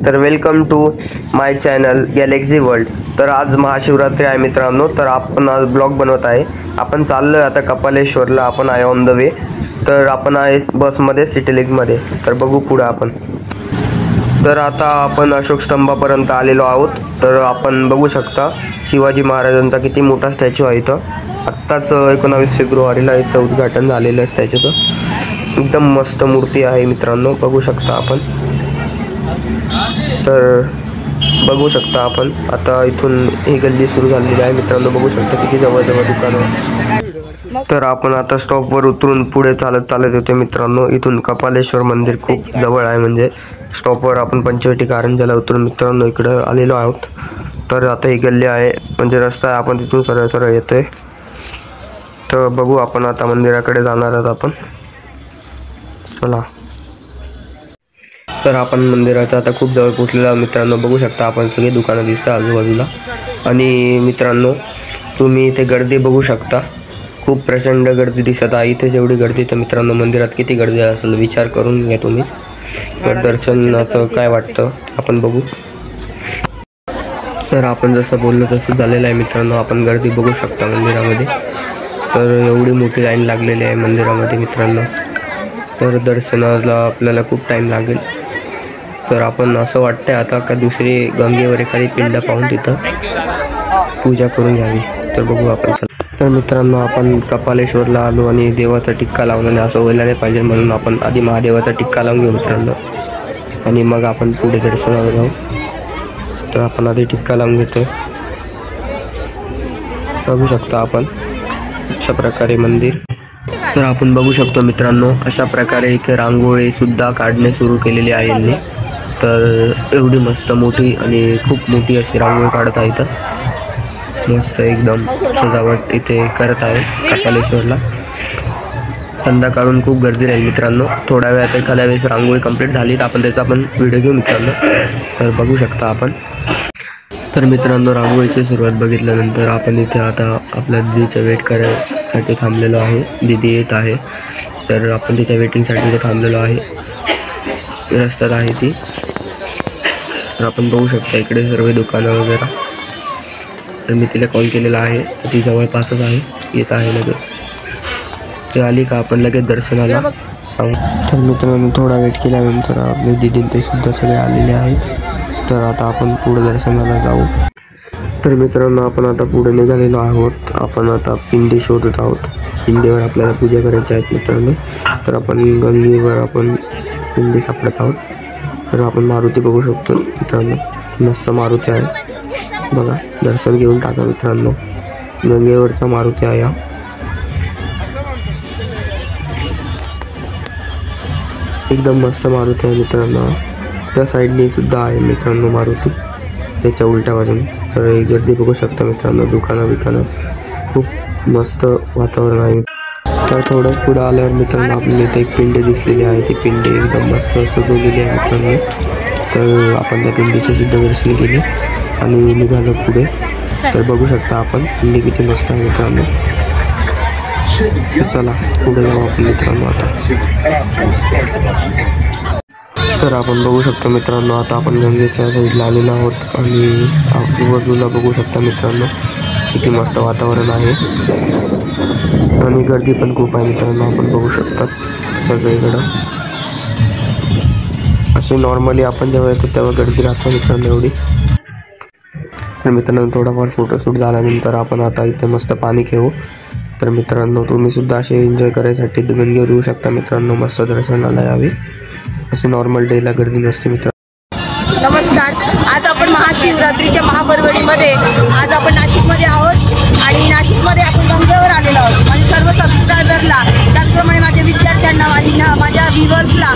तर welcome to my channel galaxy world. तर आज महाशिवरात्री आहे मित्रांनो, तर आपण आज ब्लॉग बनवत आहे। आपण चाललो आता कपालेश्वरला, आपण आहे ऑन द वे। तर आपण आहे बसमध्ये सिटी लिंकमध्ये, तर बघू पुढे आपण। तर आता आपण अशोक स्तंभापर्यंत आलेलो आहोत। तर आपण बघू शकता शिवाजी महाराजांचा किती मोठा स्टॅच्यू आहे इथं। आत्ताच 19 फेब्रुवारीला याचं उद्घाटन झालेलं आहे स्टॅच्यूचं। एकदम मस्त मूर्ती आहे मित्रांनो, बघू शकता आपण। तर बघू शकता आपण आता इथून ही गल्ली सुरू झालेली आहे मित्रांनो, बघू शकता किती जवळ दुकानं। तर आपण आता स्टॉपवर उतरून पुढे चालत येतो मित्रांनो। इथून कपालेश्वर मंदिर खूप जवळ आहे, म्हणजे स्टॉपवर आपण पंचवटी कारंजाला उतरून मित्रांनो इकडे आलेलो आहोत। तर आता ही गल्ली आहे, म्हणजे रस्ता आहे, आपण तिथून सरळ येतोय। तर बघू आपण आता मंदिराकडे जाणार आहोत आपण, चला। तर आपण मंदिराच्या आता खूप जवळ पोहोचलेलो आहोत मित्रांनो, बघू शकता आपण सगळे दुकानं दिसतात आजूबाजूला। आणि मित्रांनो तुम्ही इथे गर्दी बघू शकता, खूप प्रचंड गर्दी दिसत आहे। इथे जेवढी गर्दी तर मित्रांनो मंदिरात किती गर्दी असेल विचार करून घ्या तुम्हीच। तर दर्शनाचं काय वाटतं आपण बघू। तर आपण जसं बोललो तसं झालेलं आहे मित्रांनो, आपण गर्दी बघू शकता मंदिरामध्ये। तर एवढी मोठी लाईन लागलेली आहे मंदिरामध्ये मित्रांनो। तर दर्शनाला आपल्याला खूप टाईम लागेल। तर आपण असं वाटतंय आता का दुसरी गंगेवर एखादी पिंड पाहून तिथं पूजा करून घ्यावी। तर बघू आपण, तर मित्रांनो आपण कपालेश्वरला आलो आणि देवाचा टिक्का लावून, आणि असं व्हायला नाही पाहिजे म्हणून आपण आधी महादेवाचा टिक्का लावून घेऊ मित्रांनो, आणि मग आपण पुढे दर्शनाला जाऊ। तर आपण आधी टिक्का लावून घेतोय, बघू शकता आपण अशा प्रकारे मंदिर। तर आपण बघू शकतो मित्रांनो अशा प्रकारे इथे रांगोळी सुद्धा काढणे सुरू केलेली आहे यांनी। तर एवढी मस्त मोठी आणि खूप मोठी अशी रांगोळी काढत आहे इथं, मस्त एकदम सजावट इथे करत आहे कपालेश्वरला। संध्याकाळून खूप गर्दी राहील मित्रांनो, थोड्या वेळात एखाद्या वेळेस रांगोळी कंप्लीट झाली तर आपण त्याचा आपण व्हिडिओ घेऊ मित्रांनो। तर बघू शकता आपण। तर मित्रांनो रांगोळीची सुरुवात बघितल्यानंतर आपण इथे आता आपल्या दीदीच्या वेट करायसाठी थांबलेलो आहे। दीदी येत आहे, तर आपण तिच्या वेटिंगसाठी इथे थांबलेलो आहे, रस्त्यात आहे ती। तर आपण बघू शकता इकडे सर्व दुकानं वगैरे। तर मी तिला कॉल केलेला आहे, तर ती जवळपासच आहे, येत आहे लगेच। ते आली का आपण लगेच दर्शनाला सांगू। तर मित्रांनो थोडा वेट केल्यानंतर आपले दीदी ते सुद्धा सगळे आलेले आहेत। तर आता आपण पुढे दर्शनाला जाऊ। तर मित्रांनो आपण आता पुढे निघालेलो आहोत, आपण आता पिंडी शोधत आहोत। पिंडीवर आपल्याला पूजा करायची आहे मित्रांनो। तर आपण गंगेवर आपण पिंडी सापडत आहोत। तर आपण मारुती बघू शकतो मित्रांनो, मस्त मारुती आहे बघा, दर्शन घेऊन टाका मित्रांनो। गंगेवरचा मारुती आहे हा। एकदम मस्त मारुती आहे मित्रांनो। त्या साईडने सुद्धा आहे मित्रांनो मारुती, त्याच्या उलट्या बाजूने। तर गर्दी बघू शकता मित्रांनो, दुकानं खूप मस्त वातावरण आहे। तर थोडंच पुढे आल्यावर मित्रांनो आपल्याला इथे एक पिंडी दिसलेली आहे, ती पिंडी एकदम मस्त सजवलेली आहे मित्रांनो। तर आपण त्या पिंडीचे सुद्धा दर्शन केले आणि निघालो पुढे। तर बघू शकता आपण पिंडी किती मस्त आहे मित्रांनो। चला पुढे जाऊ आपण मित्रांनो आता। तर आपण बघू शकतो मित्रांनो आता आपण गंगेच्या साईडला आलेलो आहोत, आणि आजूबाजूला बघू शकता मित्रांनो किती मस्त वातावरण आहे, आणि गर्दी पण खूप आहे मित्रांनो। आपण बघू शकता सगळीकडं असे नॉर्मली आपण जेव्हा येतो तेव्हा गर्दी राहते मित्रांनो एवढी। तर मित्रांनो थोडाफार फोटोशूट झाल्यानंतर आपण आता इथे मस्त पाणी खेळू। तर मित्रांनो तुम्ही सुद्धा असे एन्जॉय करायसाठी गंगेवर येऊ शकता मित्रांनो, मस्त दर्शनाला यावे। असे नॉर्मल डेला गर्दी नसते मित्रांनो। नमस्कार, आज आपण महाशिवरात्रीच्या महापर्वणीमध्ये आज आपण नाशिकमध्ये आहोत, आणि नाशिकमध्ये आपण गंगेवर आलेलो आहोत। माझ्या सर्व सबस्क्रायबरला, त्याचप्रमाणे माझ्या विद्यार्थ्यांना आणि माझ्या व्ह्युअर्सला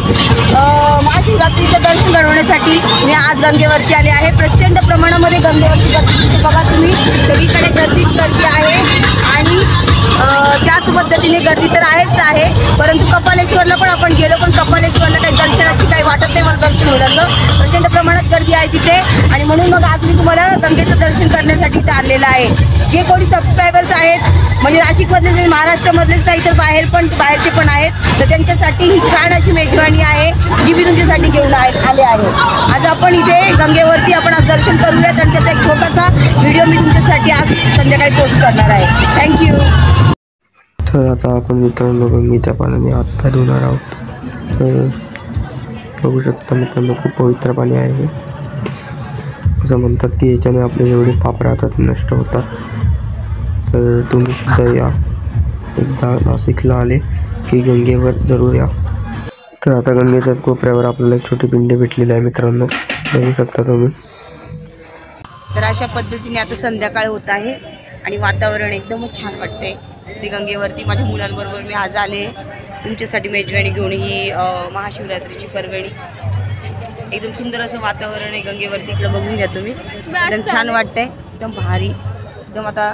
महाशिवरात्रीचं दर्शन घडवण्यासाठी मी आज गंगेवरती आले आहे। प्रचंड प्रमाणामध्ये गंगेवरती गर्दी बघा तुम्ही, सगळीकडे गर्दी आहे, आणि त्याच पद्धतीने गर्दी तर आहे, आहेच आहे, परंतु कपालेश्वरला पण आपण गेलो, पण कपालेश्वरला काही दर्शनाची काही वाटत नाही मला दर्शन होईल असं, प्रचंड प्रमाणात गर्दी आहे तिथे. आणि म्हणून मग आज मी तुम्हाला गंगेचं दर्शन करण्यासाठी इथे आणलेलं आहे. जे कोणी सबस्क्रायबर्स आहेत म्हणजे नाशिकमधले जे महाराष्ट्रामधलेच नाही तर बाहेरचे पण आहेत, तर त्यांच्यासाठी ही छान अशी मेजवानी आहे जी मी तुमच्यासाठी घेऊन आले आहे. आज आपण इथे गंगेवरती आपण आज दर्शन करूयात आणि त्याचा एक छोटासा व्हिडिओ मी तुमच्यासाठी आज संध्याकाळी पोस्ट करणार आहे. थँक्यू. तर आता आपण मित्रांनो गंगेच्या पाण्याने हात पाय धुणार आहोत. तर बघू शकता मित्रांनो खूप पवित्र पाणी आहे हे. असं म्हणतात की याच्याने आपले जेवढे पाप राहतात ते नष्ट होतात. तर तुम्ही सुद्धा या, एकदा नाशिकला आले की गंगेवर जरूर या. तर आता गंगेच्याच कोपऱ्यावर आपल्याला एक छोटी पिंडी भेटलेली आहे मित्रांनो, बघू शकता तुम्ही. तर अशा पद्धतीने आता संध्याकाळ होत आहे आणि वातावरण एकदमच छान वाटतंय. ते गंगेवरती माझ्या मुलांबरोबर मी आज आले तुमच्यासाठी मेजवानी घेऊन. ही महाशिवरात्रीची पर्वणी, एकदम सुंदर असं वातावरण आहे गंगेवरती. इकडं बघून घ्या तुम्ही, एकदम छान वाटतंय, एकदम भारी. एकदम आता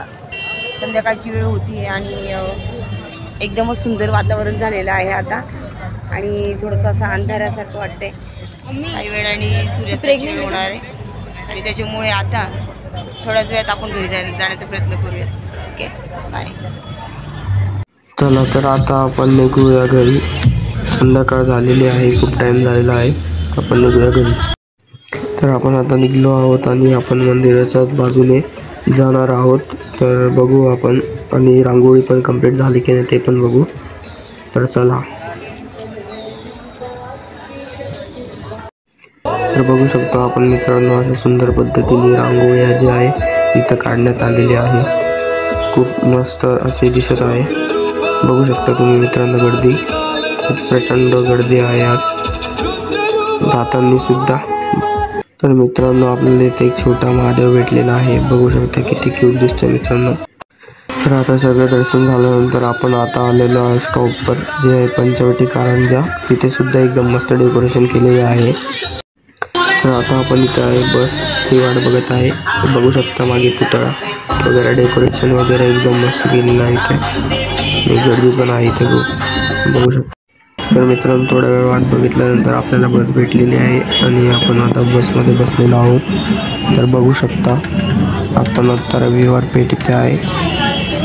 संध्याकाळची वेळ होती आणि एकदमच सुंदर वातावरण झालेलं आहे आता. आणि थोडंसं असं अंधारासारखं वाटतंय. काही वेळाने सूर्यास्ताची वेळ होणार आहे आणि त्याच्यामुळे आता थोड्याच वेळात आपण घरी जाण्याचा प्रयत्न करूयात. Okay, bye. चला तर आता आपण निघूया घरी. संध्याकाळ झालेली आहे, खूप टाईम झालेला आहे, आपण निघूया घरी. तर आपण आता निघलो आहोत आणि आपण मंदिराच्याच बाजूने जाणार आहोत. तर बघू आपण, आणि रांगोळी पण कंप्लीट झाली की नाही ते पण बघू. तर चला. तर बघू शकतो आपण मित्रांनो अशा सुंदर पद्धतीने रांगोळी जी आहे इथं काढण्यात आलेली आहे. खूप मस्त असे दिसत आहे. बघू शकता तुम्ही मित्रांनो, गर्दी खूप प्रचंड गर्दी आहे आज जाताना सुद्धा. तर मित्रांनो आपल्याला इथे एक छोटा महादेव भेटलेला आहे, बघू शकता किती क्यूट दिसतो मित्रांनो. तर आता सगळं दर्शन झाल्यानंतर आपण आता आलेलो आहे स्टॉपवर, जे आहे पंचवटी कारंजा. तिथे सुद्धा एकदम मस्त डेकोरेशन केलेले आहे. तर आता आपण इथं आहे बसची वाट बघत आहे. बघू शकता मागे पुतळा वगैरे, डेकोरेशन वगैरे एकदम मस्त केलेलं आहे इथे. गर्दी पण आहे इथे खूप, बघू शकता. तर मित्रांनो थोडा वेळ वाट बघितल्यानंतर आपल्याला बस भेटलेली आहे आणि आपण आता बसमध्ये बसलेलो आहोत. तर बघू शकता आपण आता रविवार पेठ इथे आहे.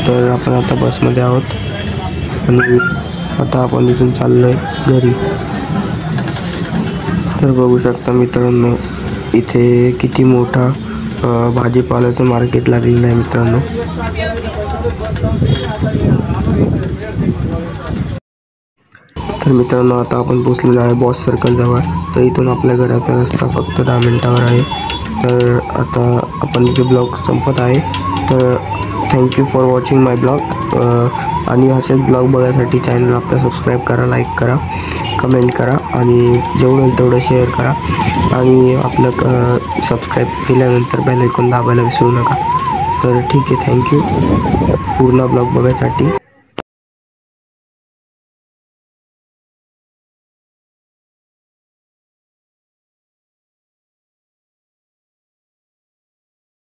तर आपण आता बसमध्ये आहोत आणि आता आपण इथून चाललो आहे घरी. तर बघू शकता मित्रांनो इथे किती मोठा भाजीपाल्याचं मार्केट लागलेलं आहे मित्रांनो. तर मित्रांनो आता आपण पोचलेलो आहे बॉस सर्कल जवळ. तर इथून आपल्या घराचा रस्ता फक्त 10 मिनिटावर आहे. तर आता आपण इथे ब्लॉग संपत आहे. तर thank you for watching my blog. आणि असेच ब्लॉग बघायसाठी चॅनल आपलं सबस्क्राईब करा, लाईक करा, कमेंट करा आणि जेवढं होईल तेवढं शेअर करा. आणि आपलं सबस्क्राईब केल्यानंतर बेल आयकॉन दाबायला विसरू नका. तर ठीक आहे, थँक्यू पूर्ण ब्लॉग बघायसाठी.